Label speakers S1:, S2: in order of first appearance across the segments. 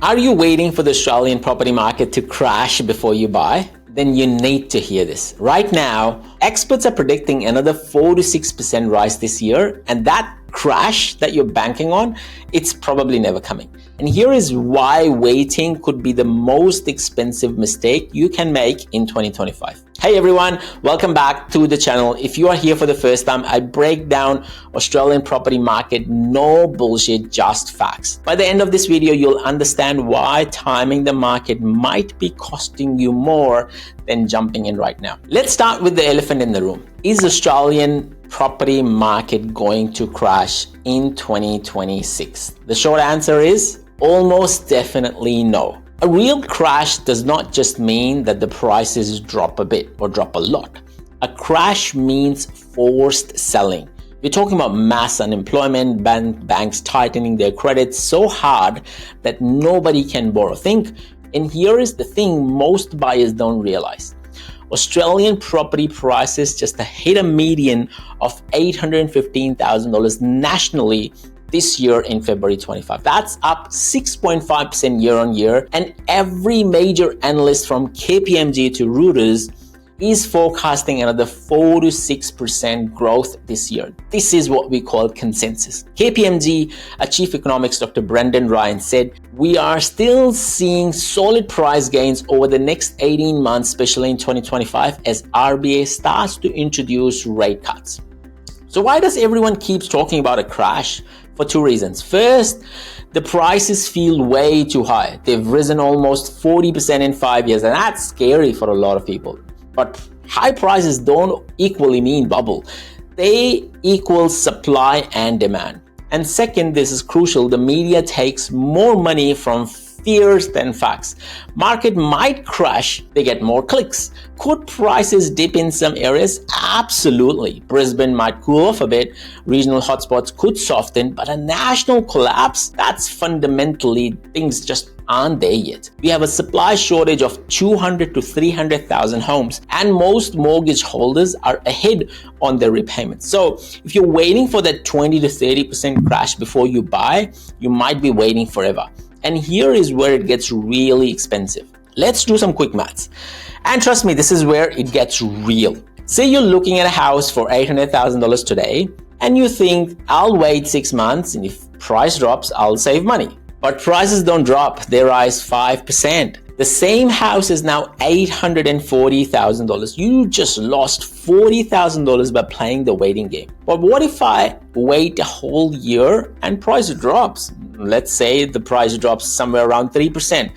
S1: Are you waiting for the Australian property market to crash before you buy? Then you need to hear this. Right now, experts are predicting another 4 to 6% rise this year, and that crash that you're banking on, it's probably never coming. And here is why waiting could be the most expensive mistake you can make in 2025. Hey everyone, welcome back to the channel. If you are here for the first time, I break down Australian property market, no bullshit, just facts. By the end of this video, you'll understand why timing the market might be costing you more than jumping in right now. Let's start with the elephant in the room. Is Australian property market going to crash in 2026? The short answer is almost definitely no. A real crash does not just mean that the prices drop a bit or drop a lot. A crash means forced selling. We're talking about mass unemployment, banks tightening their credit so hard that nobody can borrow. And here is the thing most buyers don't realize. Australian property prices just hit a median of $815,000 nationally this year in February 25. That's up 6.5% year on year. And every major analyst from KPMG to Reuters is forecasting another 4 to 6% growth this year. This is what we call consensus. KPMG Chief Economist Dr. Brendan Ryan said, "We are still seeing solid price gains over the next 18 months, especially in 2025, as RBA starts to introduce rate cuts." So why does everyone keep talking about a crash? For two reasons. First, the prices feel way too high. They've risen almost 40% in 5 years, and that's scary for a lot of people. But high prices don't equally mean bubble. They equal supply and demand. And second, this is crucial, the media takes more money from fears than facts. Market might crash, they get more clicks. Could prices dip in some areas? Absolutely. Brisbane might cool off a bit, regional hotspots could soften, but a national collapse, that's fundamentally, things just aren't there yet. We have a supply shortage of 200 to 300,000 homes, and most mortgage holders are ahead on their repayments. So if you're waiting for that 20 to 30% crash before you buy, you might be waiting forever. And here is where it gets really expensive. Let's do some quick maths. And trust me, this is where it gets real. Say you're looking at a house for $800,000 today, and you think, I'll wait 6 months, and if price drops, I'll save money. But prices don't drop, they rise 5%. The same house is now $840,000. You just lost $40,000 by playing the waiting game. But what if I wait a whole year and price drops? Let's say the price drops somewhere around 3%,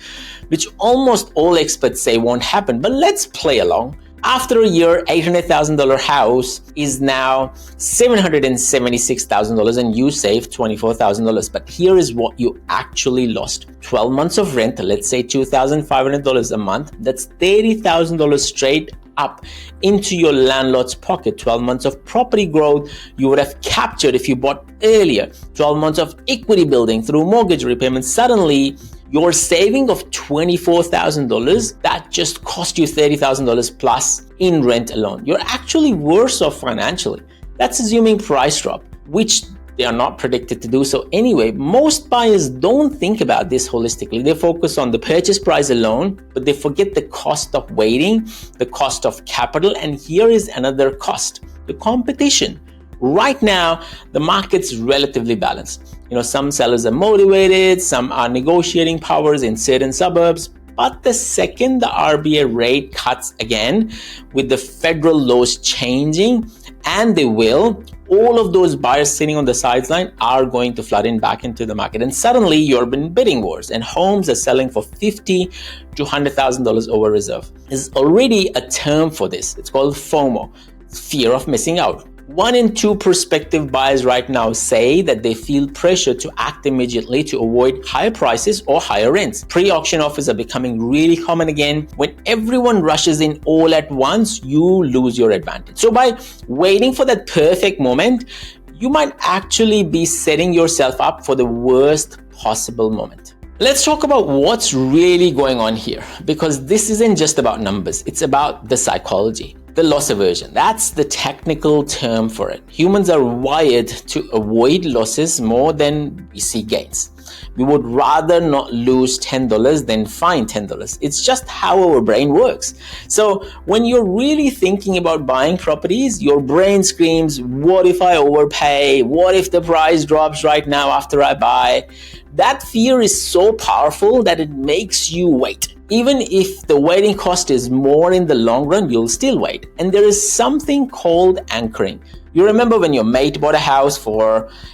S1: which almost all experts say won't happen, but let's play along. After a year, $800,000 house is now $776,000 and you save $24,000. But here is what you actually lost. 12 months of rent, let's say $2,500 a month, that's $30,000 straight up into your landlord's pocket. 12 months of property growth you would have captured if you bought earlier. 12 months of equity building through mortgage repayments. Suddenly, your saving of $24,000 that just cost you $30,000 plus in rent alone. You're actually worse off financially. That's assuming price drop, which they are not predicted to do so anyway. Most buyers don't think about this holistically. They focus on the purchase price alone, but they forget the cost of waiting, the cost of capital, and here is another cost, the competition. Right now, the market's relatively balanced. Some sellers are motivated, some are negotiating powers in certain suburbs, but the second the RBA rate cuts again, with the federal laws changing, and they will, all of those buyers sitting on the sideline are going to flood in back into the market. And suddenly you're in bidding wars and homes are selling for $50,000 to $100,000 over reserve. There's already a term for this. It's called FOMO, fear of missing out. 1 in 2 prospective buyers right now say that they feel pressure to act immediately to avoid higher prices or higher rents. Pre-auction offers are becoming really common again. When everyone rushes in all at once, you lose your advantage. So by waiting for that perfect moment, you might actually be setting yourself up for the worst possible moment. Let's talk about what's really going on here, because this isn't just about numbers, it's about the psychology. The loss aversion, that's the technical term for it. Humans are wired to avoid losses more than we see gains. We would rather not lose $10 than find $10. It's just how our brain works. So when you're really thinking about buying properties, your brain screams, what if I overpay? What if the price drops right now after I buy? That fear is so powerful that it makes you wait. Even if the waiting cost is more in the long run, you'll still wait. And there is something called anchoring. You remember when your mate bought a house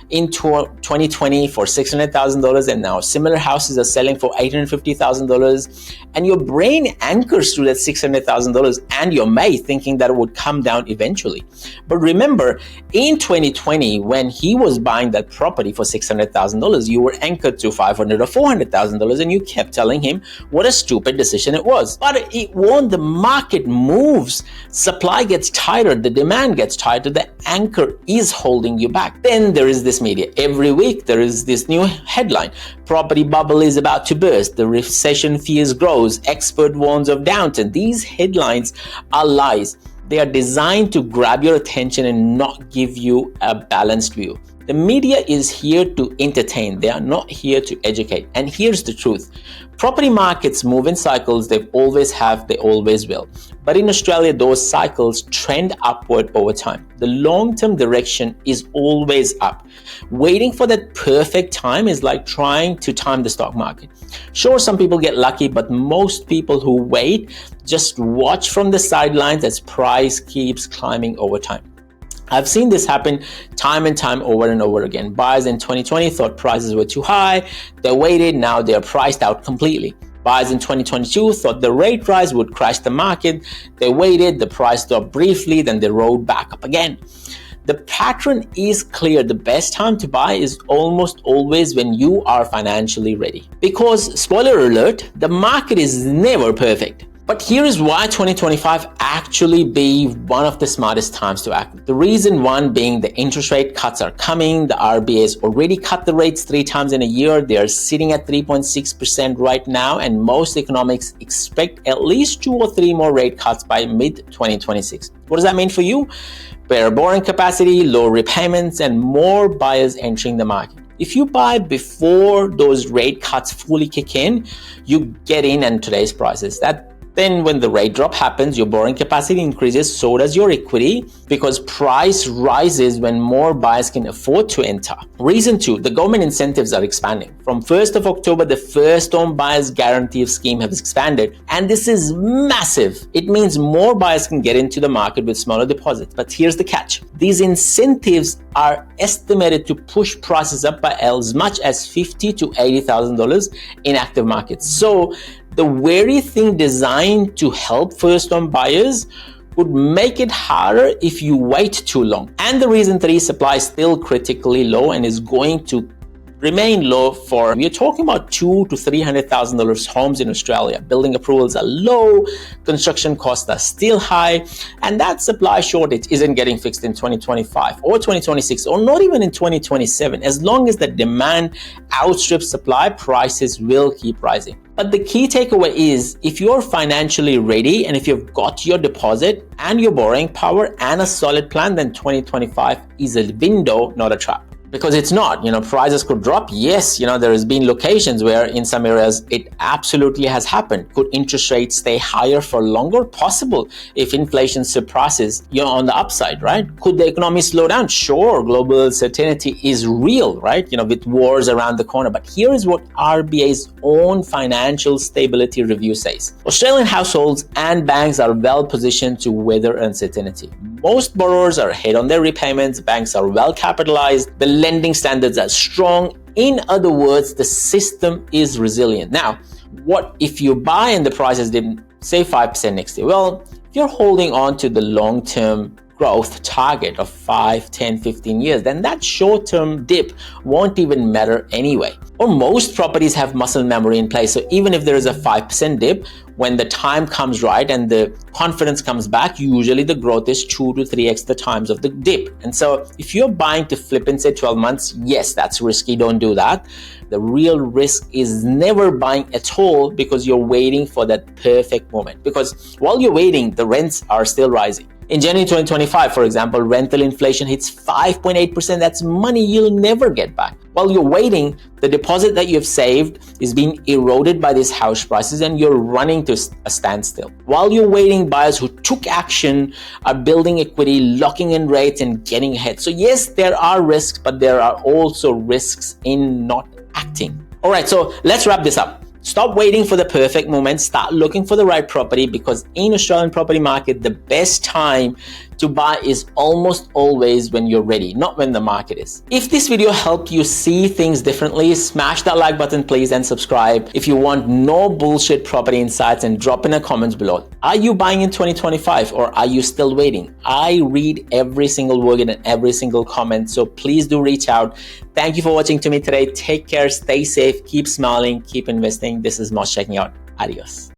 S1: in 2020 for $600,000, and now similar houses are selling for $850,000, and your brain anchors to that $600,000 and your mate, thinking that it would come down eventually. But remember, in 2020, when he was buying that property for $600,000, you were anchored to $500,000 or $400,000, and you kept telling him what a stupid decision it was. But it won't. The market moves. Supply gets tighter. The demand gets tighter. The anchor is holding you back. Then there is this media. Every week there is this new headline. Property bubble is about to burst. The recession fears grows. Expert warns of downturn. These headlines are lies. They are designed to grab your attention and not give you a balanced view. The media is here to entertain. They are not here to educate. And here's the truth. Property markets move in cycles. They always have, they always will. But in Australia, those cycles trend upward over time. The long-term direction is always up. Waiting for that perfect time is like trying to time the stock market. Sure, some people get lucky, but most people who wait just watch from the sidelines as price keeps climbing over time. I've seen this happen time and time over and over again. Buyers in 2020 thought prices were too high. They waited. Now they're priced out completely. Buyers in 2022 thought the rate rise would crash the market. They waited. The price dropped briefly. Then they rode back up again. The pattern is clear. The best time to buy is almost always when you are financially ready. Because, spoiler alert, the market is never perfect. But here is why 2025 actually be one of the smartest times to act. The reason one being the interest rate cuts are coming. The RBA has already cut the rates 3 times in a year. They are sitting at 3.6% right now, and most economics expect at least 2 or 3 more rate cuts by mid-2026. What does that mean for you? Better borrowing capacity, low repayments, and more buyers entering the market. If you buy before those rate cuts fully kick in, you get in at today's prices. Then when the rate drop happens, your borrowing capacity increases, so does your equity, because price rises when more buyers can afford to enter. Reason 2, the government incentives are expanding. From 1st of October, the first home buyers guarantee scheme has expanded, and this is massive. It means more buyers can get into the market with smaller deposits. But here's the catch. These incentives are estimated to push prices up by as much as $50,000 to $80,000 in active markets. So the very thing designed to help first-home buyers would make it harder if you wait too long. And the reason 3, supply is still critically low and is going to remain low for, we're talking about $200,000 to $300,000 homes in Australia. Building approvals are low, construction costs are still high, and that supply shortage isn't getting fixed in 2025 or 2026 or not even in 2027. As long as the demand outstrips supply, prices will keep rising. But the key takeaway is, if you're financially ready and if you've got your deposit and your borrowing power and a solid plan, then 2025 is a window, not a trap. Because it's not, prices could drop. Yes, there has been locations where in some areas it absolutely has happened. Could interest rates stay higher for longer? Possible, if inflation surpasses, on the upside, right? Could the economy slow down? Sure, global uncertainty is real, right? With wars around the corner. But here is what RBA's own financial stability review says. Australian households and banks are well positioned to weather uncertainty. Most borrowers are ahead on their repayments. Banks are well capitalized. The lending standards are strong. In other words, the system is resilient. Now, what if you buy and the prices dip, say 5% next year? Well, if you're holding on to the long-term growth target of 5, 10, 15 years, then that short-term dip won't even matter anyway. Or most properties have muscle memory in place. So even if there is a 5% dip, when the time comes right and the confidence comes back, usually the growth is 2 to 3x the times of the dip. And so if you're buying to flip in, say 12 months, yes, that's risky. Don't do that. The real risk is never buying at all, because you're waiting for that perfect moment. Because while you're waiting, the rents are still rising. In January 2025, for example, rental inflation hits 5.8%. That's money you'll never get back. While you're waiting, the deposit that you've saved is being eroded by these house prices and you're running to a standstill. While you're waiting, buyers who took action are building equity, locking in rates and getting ahead. So yes, there are risks, but there are also risks in not acting. All right, so let's wrap this up. Stop waiting for the perfect moment. Start looking for the right property, because in Australian property market, the best time to buy is almost always when you're ready, not when the market is. If this video helped you see things differently, smash that like button please and subscribe. If you want no bullshit property insights, and drop in the comments below. Are you buying in 2025 or are you still waiting? I read every single word and every single comment, so please do reach out. Thank you for watching to me today. Take care, stay safe, keep smiling, keep investing. This is Mox checking out. Adios.